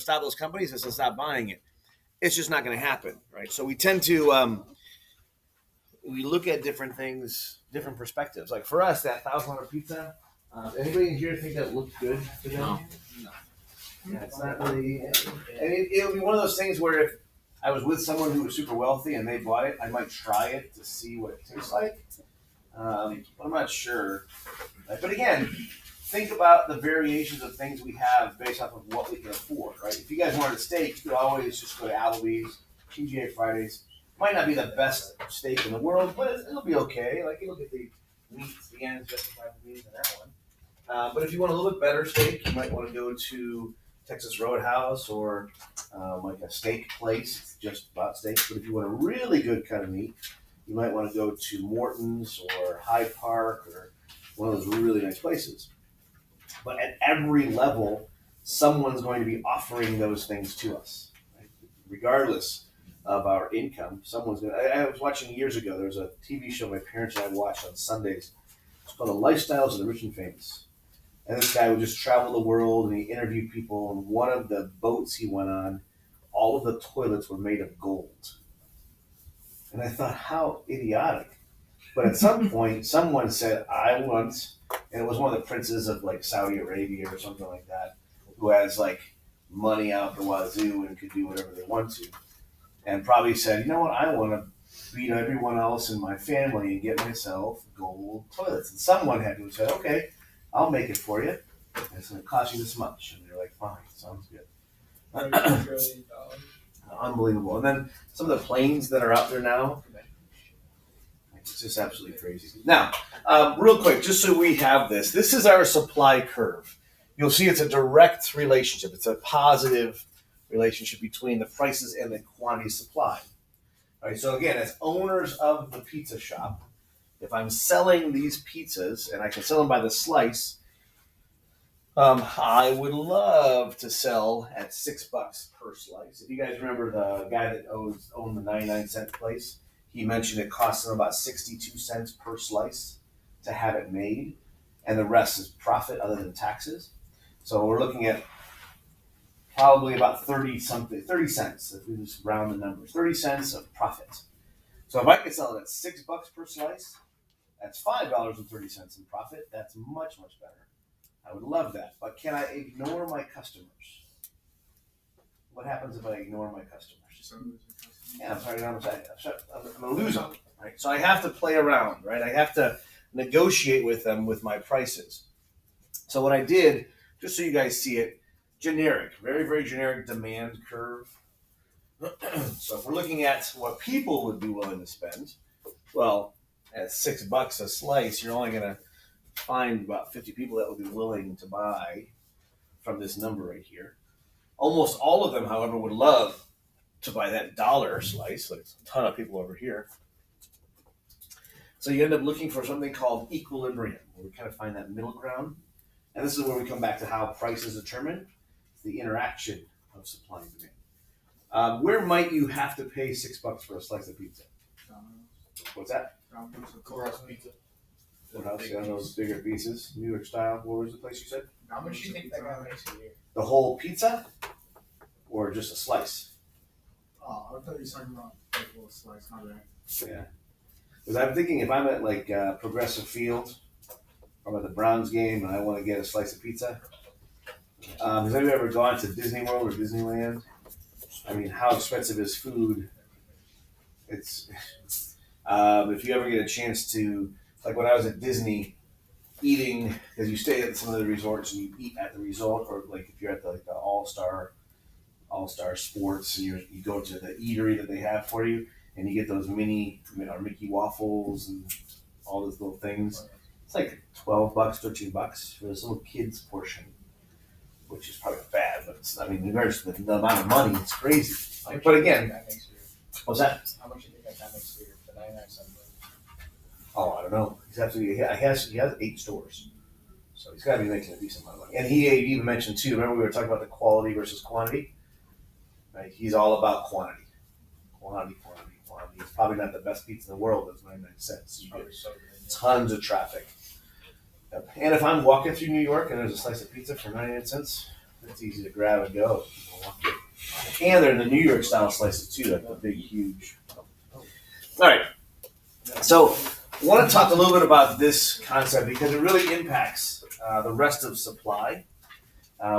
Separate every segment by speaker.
Speaker 1: stop those companies is to stop buying it. It's just not going to happen, right? So we tend to we look at different things, different perspectives. Like for us, that $1,000 pizza. Anybody in here think that looked good to them? No. Yeah, it's not really. And it'll be one of those things where if I was with someone who was super wealthy and they bought it, I might try it to see what it tastes like. But I'm not sure. But again, think about the variations of things we have based off of what we can afford, right? If you guys wanted a steak, you could always just go to Applebee's, TGI Fridays. Might not be the best steak in the world, but it'll be okay. Like you'll get the meats, the ends justify the meats in that one. But if you want a little bit better steak, you might want to go to Texas Roadhouse or like a steak place. It's just about steaks. But if you want a really good cut of meat, you might want to go to Morton's or Hyde Park or one of those really nice places. But at every level, someone's going to be offering those things to us, right? Regardless of our income. Someone's going to. I was watching years ago, there was a TV show my parents and I watched on Sundays. It's called The Lifestyles of the Rich and Famous. And this guy would just travel the world and he interviewed people. And one of the boats he went on, all of the toilets were made of gold. And I thought, how idiotic. But at some point, someone said, I want, and it was one of the princes of like Saudi Arabia or something like that, who has like money out the wazoo and could do whatever they want to. And probably said, you know what, I want to beat everyone else in my family and get myself gold toilets. And someone had to have said, okay, I'll make it for you. And it's going to cost you this much. And they're like, fine, sounds good. Unbelievable. And then some of the planes that are out there now, it's just absolutely crazy. Now, real quick, just so we have this is our supply curve. You'll see it's a direct relationship. It's a positive relationship between the prices and the quantity supplied. All right, so again, as owners of the pizza shop, if I'm selling these pizzas and I can sell them by the slice, I would love to sell at $6 per slice. If you guys remember the guy that owned the 99-cent place, he mentioned it costs him about 62 cents per slice to have it made, and the rest is profit other than taxes. So we're looking at probably about 30 cents, if we just round the numbers, 30 cents of profit. So if I could sell it at $6 per slice, that's $5.30 in profit. That's much, much better. I would love that. But can I ignore my customers? What happens if I ignore my customers? Yeah, I'm sorry, I'm going to lose them, right? So I have to play around, right? I have to negotiate with them with my prices. So what I did, just so you guys see it, generic, very, very generic demand curve. So if we're looking at what people would be willing to spend, well, at $6 a slice, you're only going to find about 50 people that would be willing to buy from this number right here. Almost all of them, however, would love to buy that $1 slice. Like a ton of people over here. So you end up looking for something called equilibrium, where we kind of find that middle ground. And this is where we come back to how price is determined. It's the interaction of supply and demand. Where might you have to pay $6 for a slice of pizza? What's that?
Speaker 2: Courthouse Pizza.
Speaker 1: Courthouse, yeah, those bigger pieces, New York style. What was the place you said?
Speaker 2: How much do you think that guy makes a year?
Speaker 1: The whole pizza, or just a slice?
Speaker 2: Oh, I thought you were talking about like a little slice, not that.
Speaker 1: Yeah. Because I'm thinking if I'm at like Progressive Field, or I'm at the Browns game and I want to get a slice of pizza. Has anybody ever gone to Disney World or Disneyland? I mean, how expensive is food? It's if you ever get a chance to, like when I was at Disney, eating, because you stay at some of the resorts and you eat at the resort, or like if you're at the All-Star Sports and you go to the eatery that they have for you, and you get those mini or Mickey waffles and all those little things. It's like $12, $13 for this little kid's portion, which is probably bad, but it's, I mean, regards to the amount of money, it's crazy. Like, but again, what's that?
Speaker 2: How much do you think that makes for the 99-cent?
Speaker 1: Oh, I don't know. He's absolutely. He has 8 stores, so he's got to be making a decent amount of money. And he even mentioned too. Remember we were talking about the quality versus quantity. Right? He's all about quantity. It's probably not the best pizza in the world. That's 99 cents. You get tons of traffic. Yep. And if I'm walking through New York and there's a slice of pizza for 99 cents, It's easy to grab and go. And they're in the New York style slices too, like the big, huge. All right. So I want to talk a little bit about this concept because it really impacts the rest of supply.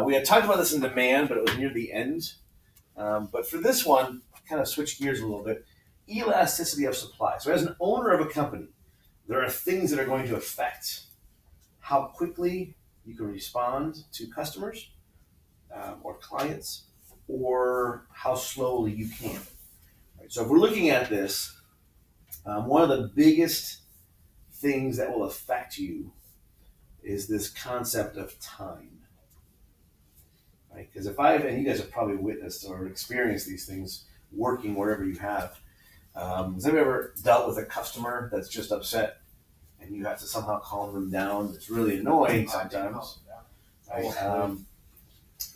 Speaker 1: We had talked about this in demand, but it was near the end. But for this one, kind of switch gears a little bit. Elasticity of supply. So as an owner of a company, there are things that are going to affect how quickly you can respond to customers or clients, or how slowly you can. Right? So if we're looking at this, one of the biggest things that will affect you is this concept of time. Right? Because and you guys have probably witnessed or experienced these things working wherever you have. Has anybody ever dealt with a customer that's just upset and you have to somehow calm them down? It's really annoying sometimes. Right?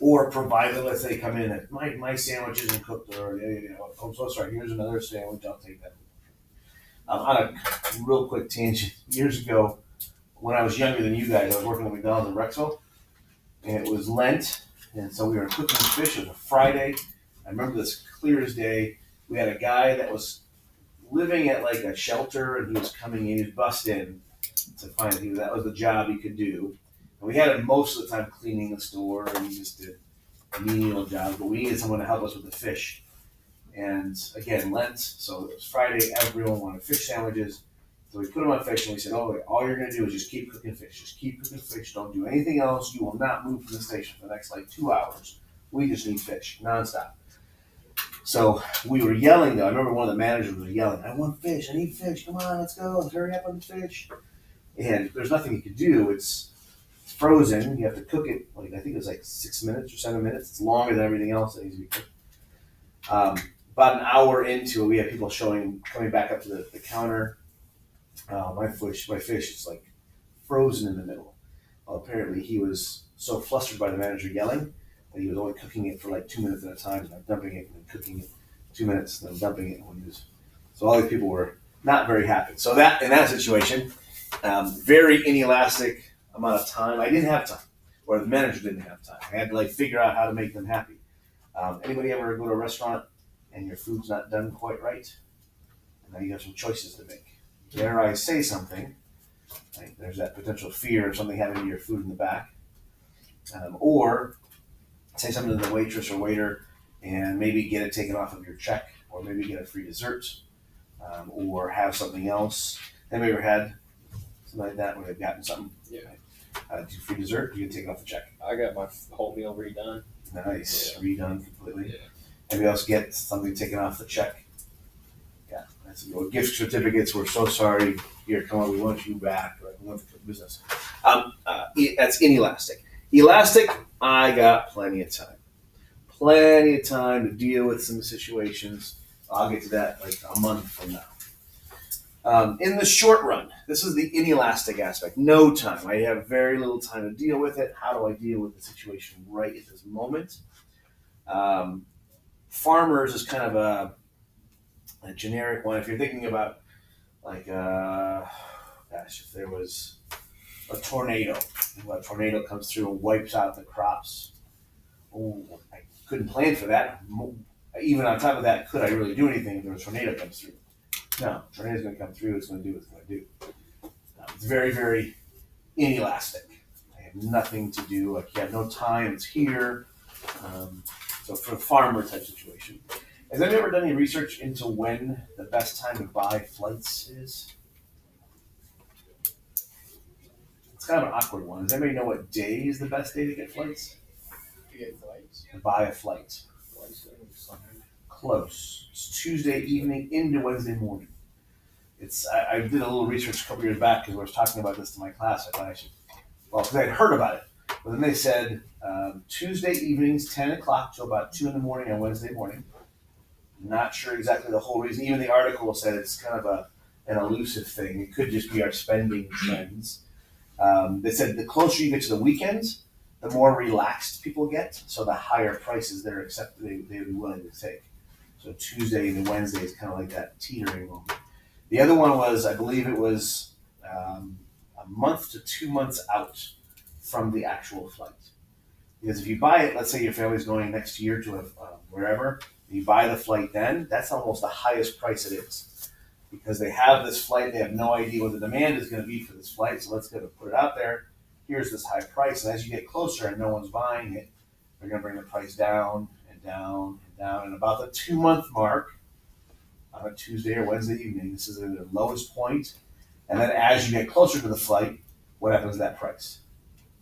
Speaker 1: Or provided, let's say, come in and my sandwich isn't cooked, or I'm so sorry, here's another sandwich, I'll take that. On a real quick tangent, years ago, when I was younger than you guys, I was working at McDonald's in Rexville, and it was Lent, and so we were cooking fish. It was a Friday. I remember this clear as day. We had a guy that was living at like a shelter, and he was coming in, he was bussed in to find that was the job he could do. And we had him most of the time cleaning the store, and he just did a menial job, but we needed someone to help us with the fish. And again, Lent, so it was Friday, everyone wanted fish sandwiches. So we put them on fish, and we said, oh, all you're going to do is just keep cooking fish. Just keep cooking fish. Don't do anything else. You will not move from the station for the next 2 hours. We just need fish, nonstop. So we were yelling, though. I remember one of the managers was yelling, I want fish. I need fish. Come on, let's go. Let's hurry up on the fish. And there's nothing you can do. It's frozen. You have to cook it, I think it was 6 minutes or 7 minutes. It's longer than everything else that needs to be cooked. About an hour into it, we had people coming back up to the counter. My fish is frozen in the middle. Well, apparently he was so flustered by the manager yelling that he was only cooking it for 2 minutes at a time, and then dumping it, and then cooking it 2 minutes, and then dumping it. So all these people were not very happy. So that in that situation, very inelastic amount of time. I didn't have time, or the manager didn't have time. I had to figure out how to make them happy. Anybody ever go to a restaurant and your food's not done quite right? And now you have some choices to make. Dare I say something? Right? There's that potential fear of something happening to your food in the back. Or say something to the waitress or waiter and maybe get it taken off of your check, or maybe get a free dessert, or have something else. Have you ever had something like that where they've gotten something?
Speaker 3: Yeah.
Speaker 1: Do free dessert, you can take it off the check.
Speaker 3: I got my whole meal redone.
Speaker 1: Nice.
Speaker 3: Yeah.
Speaker 1: Redone completely.
Speaker 3: Yeah.
Speaker 1: Anybody else get something taken off the check? Yeah. That's gift certificates. We're so sorry. Here, come on. We want you back. Right? We want the business. That's inelastic. Elastic, I got plenty of time. Plenty of time to deal with some situations. I'll get to that a month from now. In the short run, this is the inelastic aspect. No time. I have very little time to deal with it. How do I deal with the situation right at this moment? Farmers is kind of a generic one. If you're thinking about if there was a tornado comes through and wipes out the crops. Oh, I couldn't plan for that. Even on top of that, could I really do anything if a tornado comes through? No, tornado's going to come through. It's going to do what it's going to do. It's very, very inelastic. I have nothing to do. I have no time. It's here. So for a farmer type situation. Has anybody ever done any research into when the best time to buy flights is? It's kind of an awkward one. Does anybody know what day is the best day to get flights?
Speaker 2: To get flights.
Speaker 1: To buy a flight. Close. It's Tuesday evening into Wednesday morning. I did a little research a couple years back because I was talking about this to my class. I thought I should, because I had heard about it. But then they said Tuesday evenings, 10 o'clock to about 2 in the morning on Wednesday morning. Not sure exactly the whole reason. Even the article said it's kind of an elusive thing. It could just be our spending trends. They said the closer you get to the weekends, the more relaxed people get, so the higher prices they would be willing to take. So Tuesday and Wednesday is kind of like that teetering moment. The other one was, I believe it was a month to 2 months out from the actual flight. Because if you buy it, let's say your family's going next year to wherever, you buy the flight then, that's almost the highest price it is. Because they have this flight, they have no idea what the demand is going to be for this flight, so let's go to put it out there. Here's this high price, and as you get closer and no one's buying it, they're going to bring the price down and down and down. And about the 2 month mark, on a Tuesday or Wednesday evening, this is at the lowest point. And then as you get closer to the flight, what happens to that price?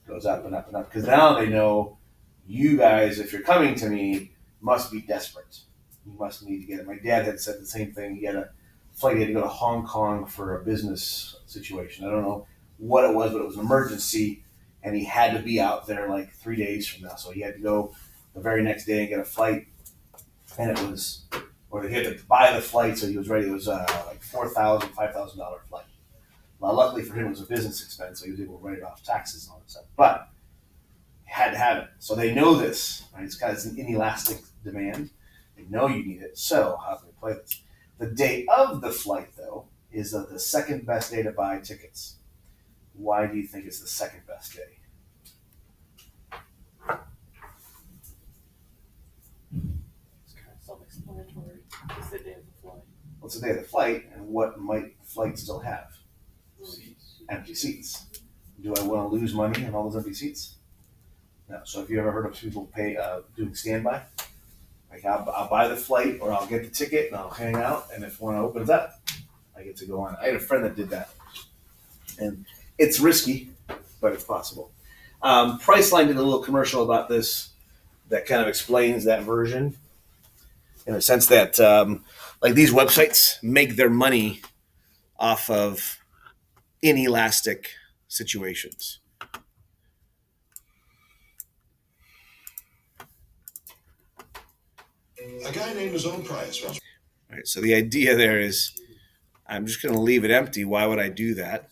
Speaker 1: It goes up and up and up. Because now they know you guys, if you're coming to me, must be desperate. You must need to get it. My dad had said the same thing. He had a flight, he had to go to Hong Kong for a business situation. I don't know what it was, but it was an emergency. And he had to be out there like 3 days from now. So he had to go the very next day and get a flight. And it was, or he had to buy the flight, so he was ready. It was like $4,000, $5,000 flight. Well, luckily for him, it was a business expense, so he was able to write it off taxes and all that stuff. But he had to have it. So they know this, right? It's kind of an inelastic demand. They know you need it. So how can we play this? The day of the flight, though, is the second best day to buy tickets. Why do you think it's the second best day?
Speaker 3: It's kind of self-explanatory. It's the day of the flight.
Speaker 1: What's the day of the flight, and what might the flight still have?
Speaker 3: Seats.
Speaker 1: Empty seats. Do I want to lose money on all those empty seats? No. So have you ever heard of people doing standby? Like I'll buy the flight, or I'll get the ticket and I'll hang out, and if one opens up, I get to go on. I had a friend that did that, and it's risky, but it's possible. Priceline did a little commercial about this that kind of explains that version, in a sense that like these websites make their money off of inelastic situations.
Speaker 4: A guy named his own price.
Speaker 1: Right, so the idea there is, I'm just going to leave it empty. Why would I do that?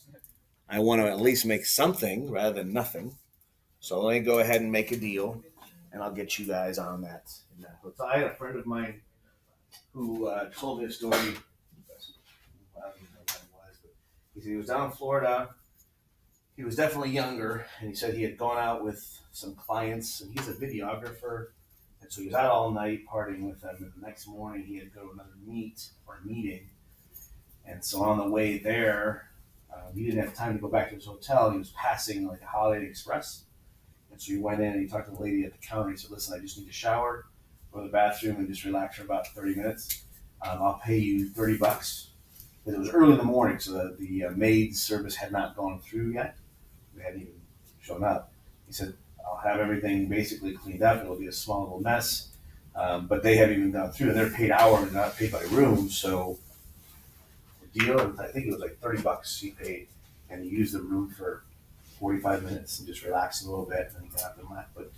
Speaker 1: I want to at least make something rather than nothing. So let me go ahead and make a deal, and I'll get you guys on that. So I had a friend of mine who told me a story. I don't know what it was, but he said he was down in Florida. He was definitely younger, and he said he had gone out with some clients, and he's a videographer. And so he was out all night partying with them, and the next morning he had to go to another meeting. And so on the way there, he didn't have time to go back to his hotel. He was passing like a Holiday Inn Express. And so he went in and he talked to the lady at the counter. He said, listen, I just need to shower, go to the bathroom, and just relax for about 30 minutes. I'll pay you $30. Because it was early in the morning, so the maid service had not gone through yet. They hadn't even shown up. He said, I'll have everything basically cleaned up. It'll be a small little mess. But they haven't even gone through, and they're paid hour and not paid by room. So the deal, I think it was like $30 he paid, and he used the room for 45 minutes and just relaxed a little bit, and then he got up and left. But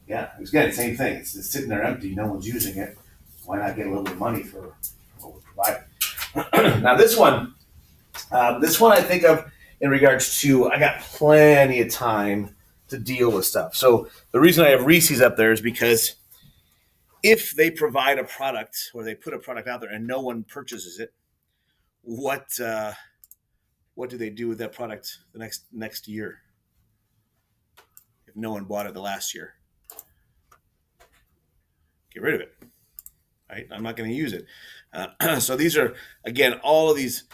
Speaker 1: yeah, it was again the same thing. It's sitting there empty, no one's using it. Why not get a little bit of money for what we provide? Now this one I think of in regards to, I got plenty of time to deal with stuff. So the reason I have Reese's up there is because if they provide a product, or they put a product out there and no one purchases it, what do they do with that product the next year if no one bought it the last year? Get rid of it, right? I'm not going to use it. So these are, again, all of these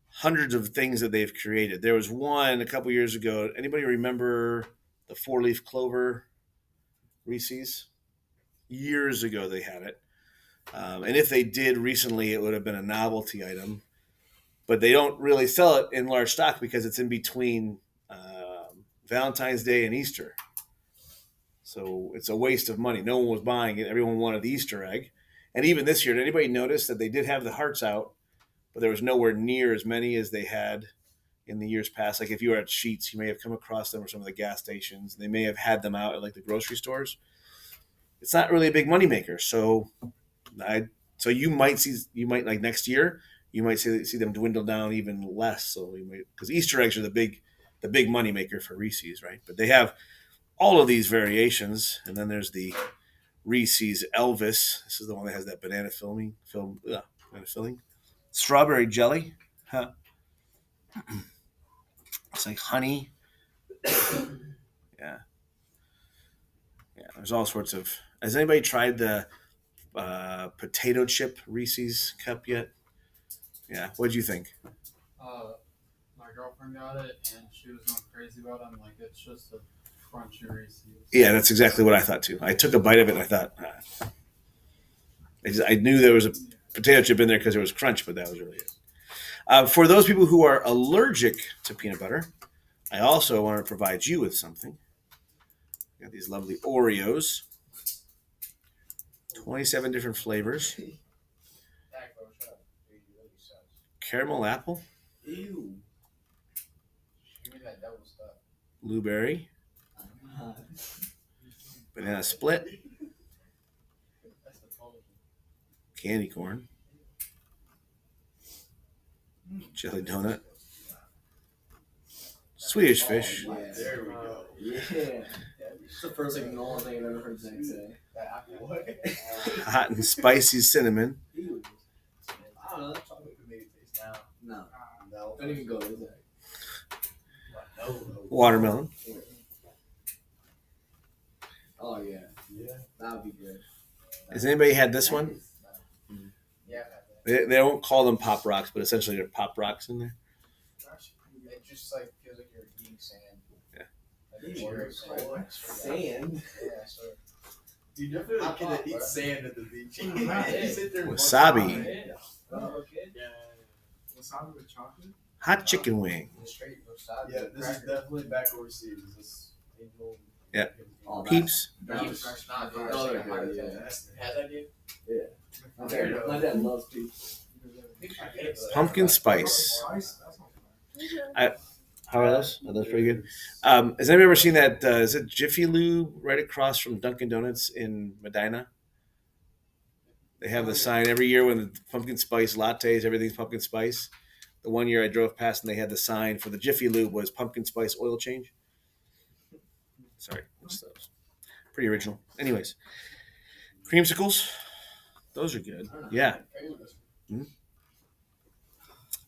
Speaker 1: hundreds of things that they've created. There was one a couple years ago. Anybody remember the 4-leaf clover Reese's? Years ago they had it. And if they did recently, it would have been a novelty item. But they don't really sell it in large stock because it's in between Valentine's Day and Easter. So it's a waste of money. No one was buying it. Everyone wanted the Easter egg. And even this year, did anybody notice that they did have the hearts out, but there was nowhere near as many as they had in the years past? Like if you were at Sheetz, you may have come across them or some of the gas stations. They may have had them out at like the grocery stores. It's not really a big moneymaker. So you might like next year, you might see them dwindle down even less. So because Easter eggs are the big moneymaker for Reese's, right? But they have all of these variations, and then there's the Reese's Elvis. This is the one that has that banana filling. Strawberry jelly. Huh. It's like honey. Yeah. there's all sorts of. Has anybody tried the potato chip Reese's cup yet? Yeah. What'd you think?
Speaker 2: My girlfriend got it and she was going crazy about it. I'm like, it's just a crunchy Reese's.
Speaker 1: Yeah, that's exactly what I thought too. I took a bite of it and I thought, I knew there was a potato chip in there because there was crunch, but that was really it. For those people who are allergic to peanut butter, I also want to provide you with something. Got these lovely Oreos, 27 different flavors. Caramel apple,
Speaker 5: Ew. Give me that double stuff.
Speaker 1: blueberry, banana split,
Speaker 5: That's the total.
Speaker 1: candy corn, jelly donut, Swedish fish,
Speaker 5: Yeah, there we go. Yeah. It's the first like normal thing I've ever heard Zach say. What?
Speaker 1: hot and spicy cinnamon,
Speaker 5: Ew. I don't know. That chocolate could make it taste now. No. No. Don't even go there, Zach. No.
Speaker 1: watermelon.
Speaker 5: Oh yeah.
Speaker 4: Yeah.
Speaker 5: That would be good.
Speaker 1: Has anybody had this one?
Speaker 5: Yeah.
Speaker 1: They don't call them Pop Rocks, but essentially they're Pop Rocks in there.
Speaker 5: It just like feels like you're eating sand.
Speaker 1: Yeah.
Speaker 5: Like you're sand. Yeah. So.
Speaker 6: You definitely
Speaker 5: Hot
Speaker 6: can
Speaker 5: pot,
Speaker 6: eat
Speaker 5: bro.
Speaker 6: sand at the beach.
Speaker 2: Yeah.
Speaker 6: You sit there and
Speaker 1: Wasabi.
Speaker 2: Wasabi with chocolate?
Speaker 1: Hot chicken wing.
Speaker 5: Straight wasabi.
Speaker 6: Yeah, this is definitely back overseas. This
Speaker 1: Yeah.
Speaker 5: All that.
Speaker 1: Peeps.
Speaker 5: Peeps. Not good.
Speaker 6: Oh,
Speaker 5: It's like a heart
Speaker 6: yeah.
Speaker 5: attack. Has that dude?
Speaker 6: My
Speaker 5: dad loves peeps.
Speaker 1: Pumpkin spice.
Speaker 2: Spice? That's not bad.
Speaker 1: How are those? Are those pretty good? Has anybody ever seen that? Is it Jiffy Lube right across from Dunkin' Donuts in Medina? They have the sign every year when the pumpkin spice lattes, everything's pumpkin spice. The one year I drove past and they had the sign for the Jiffy Lube was pumpkin spice oil change. Sorry, that's pretty original. Anyways, creamsicles, those are good. Yeah,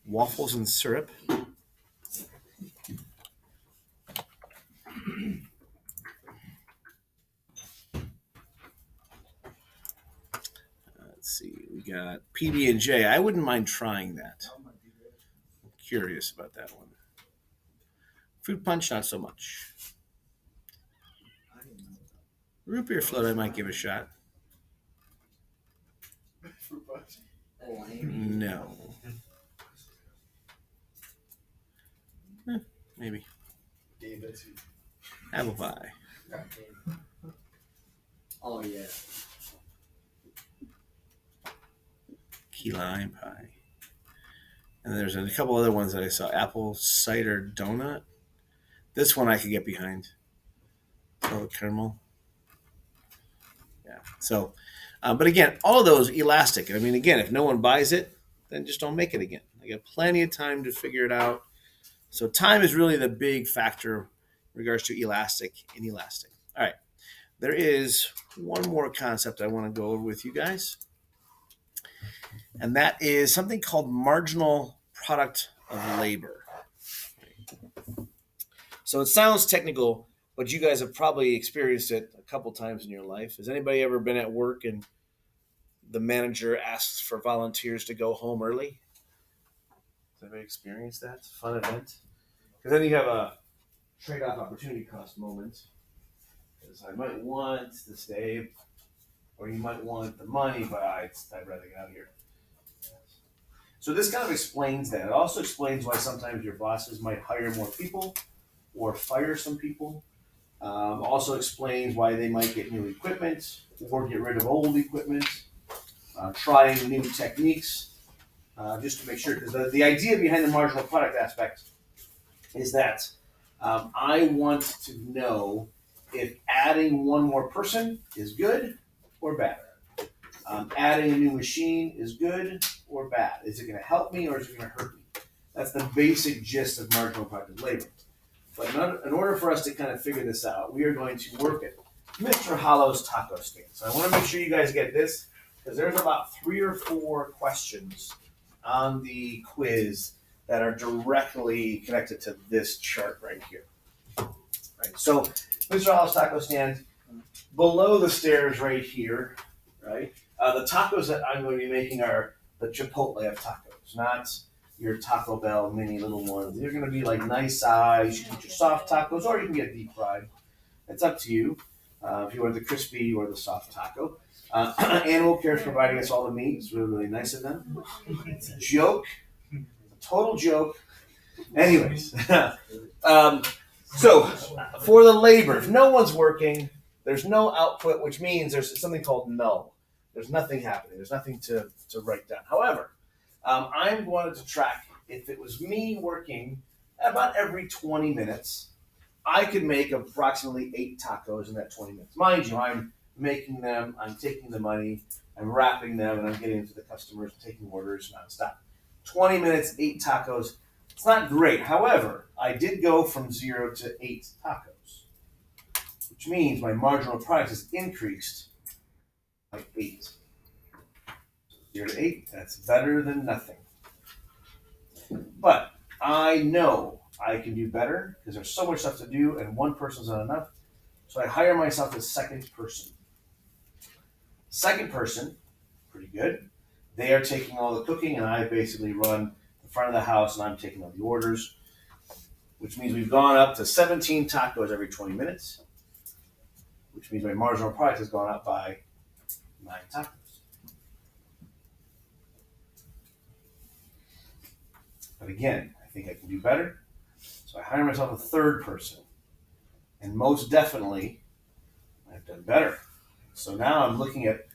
Speaker 1: waffles and syrup. Let's see, we got PB&J. I wouldn't mind trying that. I'm curious about that one. Fruit punch, not so much. Root beer float, I might give a shot. No. Maybe. Apple pie.
Speaker 5: Oh yeah.
Speaker 1: Key lime pie. And there's a couple other ones that I saw. Apple cider donut. This one I could get behind. Chocolate caramel. Yeah. So, but again, all of those elastic. I mean, again, if no one buys it, then just don't make it again. I got plenty of time to figure it out. So time is really the big factor in regards to elastic and elastic. All right. There is one more concept I want to go over with you guys. And that is something called marginal product of labor. So it sounds technical, but you guys have probably experienced it a couple times in your life. Has anybody ever been at work and the manager asks for volunteers to go home early? Has anybody experienced that? It's a fun event. Because then you have a trade-off opportunity cost moment. Because I might want to stay, or you might want the money, but I'd rather get out of here. So this kind of explains that. It also explains why sometimes your bosses might hire more people or fire some people. Also explains why they might get new equipment or get rid of old equipment, trying new techniques, just to make sure. Because the idea behind the marginal product aspect is that I want to know if adding one more person is good or bad. Adding a new machine is good or bad. Is it going to help me or is it going to hurt me? That's the basic gist of marginal product labor. But in order for us to kind of figure this out, we are going to work at Mr. Hollow's taco stand. So I want to make sure you guys get this because there's about 3 or 4 questions on the quiz that are directly connected to this chart right here. Right. So Mr. Hollow's taco stand, below the stairs right here, right? The tacos that I'm going to be making are the Chipotle of tacos, not your Taco Bell mini little ones. They're going to be like nice size. You can get your soft tacos, or you can get deep fried. It's up to you if you want the crispy or the soft taco. Animal Care is providing us all the meat. It's really, really nice of them. It's a joke, a total joke. Anyways, so for the labor, if no one's working, there's no output, which means there's something called null. There's nothing happening. There's nothing to write down. However, I'm going to track if it was me working about every 20 minutes, I could make approximately 8 tacos in that 20 minutes. Mind you, I'm making them, I'm taking the money, I'm wrapping them, and I'm getting them to the customers, taking orders nonstop. 20 minutes, 8 tacos. It's not great. However, I did go from 0 to 8 tacos, which means my marginal price has increased by 8. 0 to 8, that's better than nothing. But I know I can do better because there's so much stuff to do and one person's not enough. So I hire myself a second person. Second person, pretty good. They are taking all the cooking and I basically run the front of the house and I'm taking all the orders, which means we've gone up to 17 tacos every 20 minutes, which means my marginal price has gone up by 9 tacos. But again, I think I can do better. So I hire myself a third person. And most definitely, I've done better. So now I'm looking at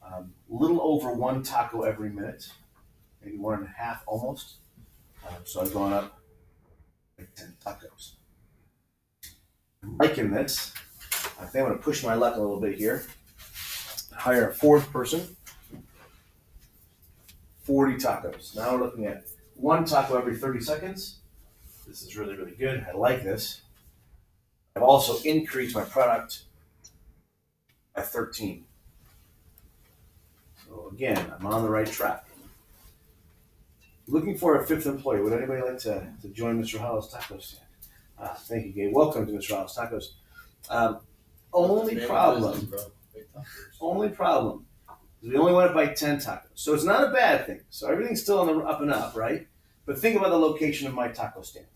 Speaker 1: a little over 1 taco every minute, maybe 1.5 almost. So I've gone up by 10 tacos. I'm liking this. I think I'm going to push my luck a little bit here. Hire a fourth person, 40 tacos. Now we're looking at 1 taco every 30 seconds. This is really, really good. I like this. I've also increased my product by 13. So again, I'm on the right track. Looking for a 5th employee. Would anybody like to join Mr. Hollow's Taco Stand? Thank you, Gabe. Welcome to Mr. Hollow's Tacos. Only problem is we only went up by 10 tacos. So it's not a bad thing. So everything's still on the up and up, right? But think about the location of my taco stand.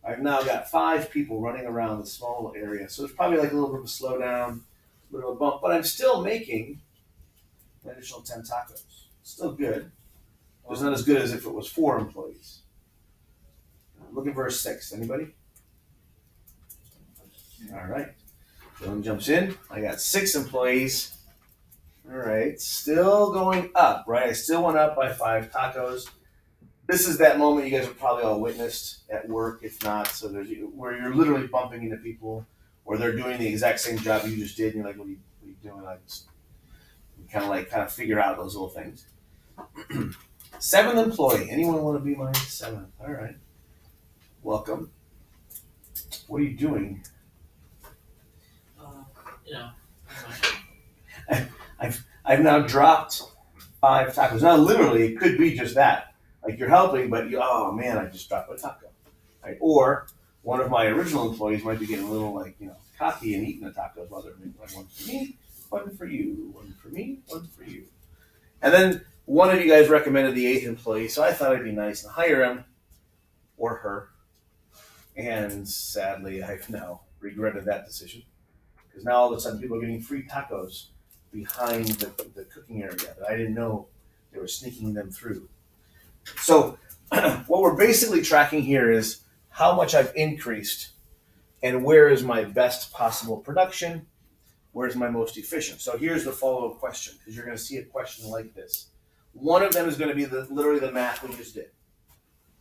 Speaker 1: I've now got 5 people running around the small area. So it's probably like a little bit of a slowdown, a little bit of a bump, but I'm still making an additional 10 tacos. Still good. It's not as good as if it was 4 employees. I'm looking for a 6th. Anybody? All right. Dylan jumps in. I got 6 employees. All right. Still going up, right? I still went up by 5 tacos. This is that moment you guys have probably all witnessed at work, if not. So there's where you're literally bumping into people, or they're doing the exact same job you just did, and you're like, "What are you doing?" You kind of figure out those little things. 7th employee. Anyone want to be my 7th? All right. Welcome. What are you doing? I've now dropped 5 tacos. Now, literally, it could be just that. Like you're helping, but oh man, I just dropped a taco. Right? Or one of my original employees might be getting a little cocky and eating the tacos while they're making like 1 for me, 1 for you, 1 for me, 1 for you. And then one of you guys recommended the 8th employee, so I thought it'd be nice to hire him or her. And sadly, I've now regretted that decision because now all of a sudden people are getting free tacos behind the cooking area that I didn't know they were sneaking them through. So what we're basically tracking here is how much I've increased and where is my best possible production, where's my most efficient. So here's the follow-up question, because you're going to see a question like this. One of them is going to be literally the math we just did.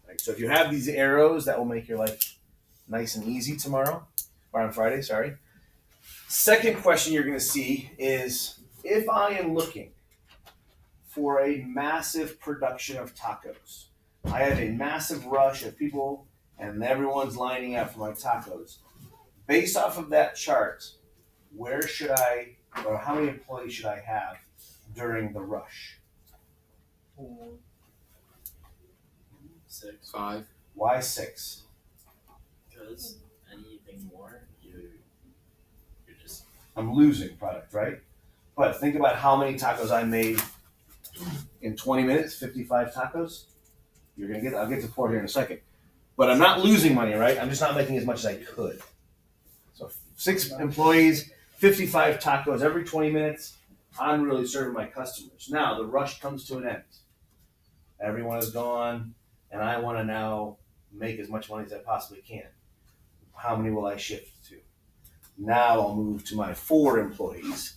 Speaker 1: Right? So if you have these arrows, that will make your life nice and easy tomorrow, or on Friday, sorry. Second question you're going to see is if I am looking for a massive production of tacos. I have a massive rush of people and everyone's lining up for my tacos. Based off of that chart, where should I, or how many employees should I have during the rush?
Speaker 5: 6.
Speaker 2: 5.
Speaker 1: Why 6?
Speaker 5: Because anything more, you're just
Speaker 1: I'm losing product, right? But think about how many tacos I made in 20 minutes, 55 tacos. I'll get to 4 here in a second. But I'm not losing money, right? I'm just not making as much as I could. So 6 employees, 55 tacos every 20 minutes. I'm really serving my customers. Now the rush comes to an end. Everyone is gone, and I want to now make as much money as I possibly can. How many will I shift to? Now I'll move to my 4 employees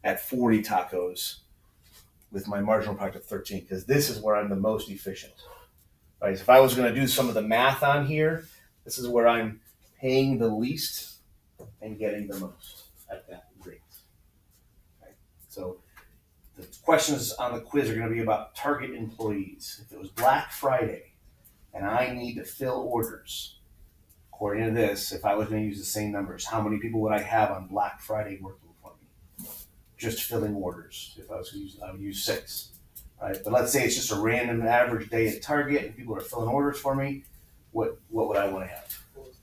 Speaker 1: at 40 tacos with my marginal product of 13, because this is where I'm the most efficient. Right? If I was going to do some of the math on here, this is where I'm paying the least and getting the most at that rate. Okay? So the questions on the quiz are going to be about target employees. If it was Black Friday and I need to fill orders, according to this, if I was going to use the same numbers, how many people would I have on Black Friday working for me? Just filling orders. If I was going to use, I would use 6. Right? But let's say it's just a random average day at Target and people are filling orders for me. What would I want to have?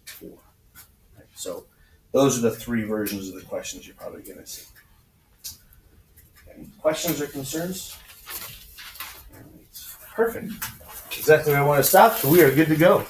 Speaker 1: 4. Right? So those are the 3 versions of the questions you're probably going to see. Any questions or concerns? Perfect. Exactly where I want to stop. So we are good to go.